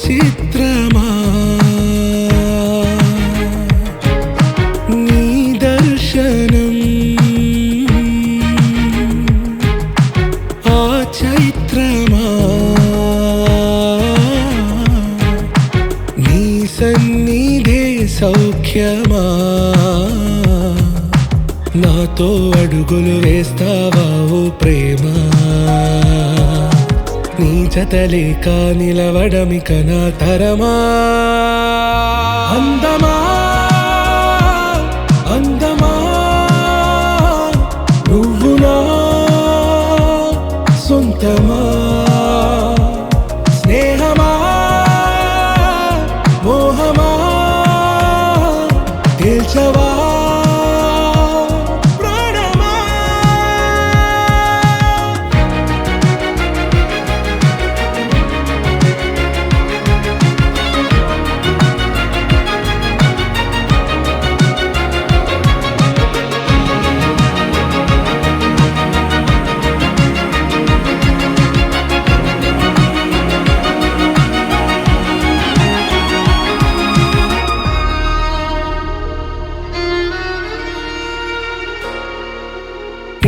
చిత్రమా నీ దర్శనం ఆ చైత్రమా నీ సన్నిధే సౌఖ్యమా నాతో అడుగులు వేస్తావా ఓ ప్రేమ నీ జతలేక నిలవడమిక నా తరమా అందమా అందమా నువ్వు నా సొంతమా స్నేహమా మోహమా తేల్చవా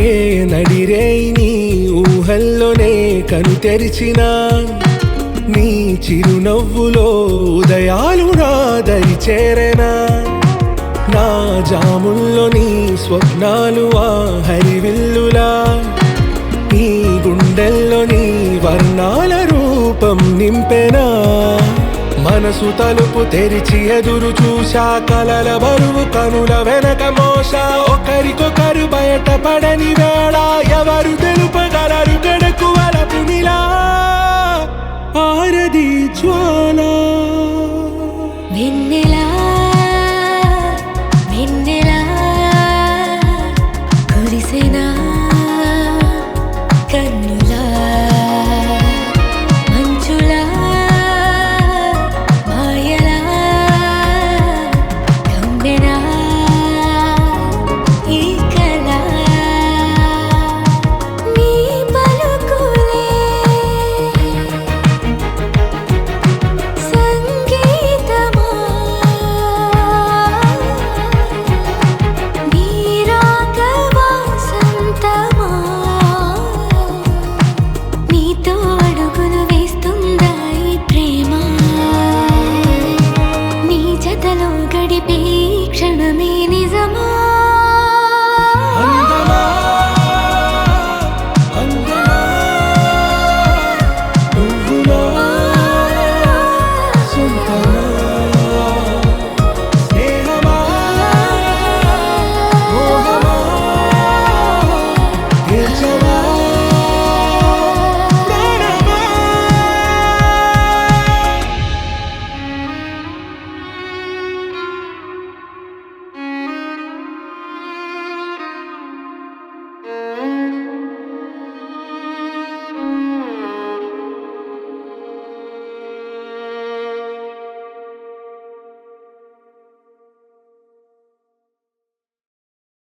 ఏ నడిరే నీ ఊహల్లోనే కను తెరిచిన నీ చిరునవ్వులో ఉదయాలు నా దరి చేరెనా నా జాముల్లో నీ స్వప్నాలు ఆ హరివిల్లులా ఈ గుండెల్లో నీ వర్ణాల రూపం నింపెనా మనసు తలుపు తెరిచి ఎదురు చూశా కలల బరువు కనుల వెనక మోసా ఒకరికొకరు బయటపడని వేళ ఎవరు తెలుపగలరు గడకు వలపునిలా ఆరది జ్వాల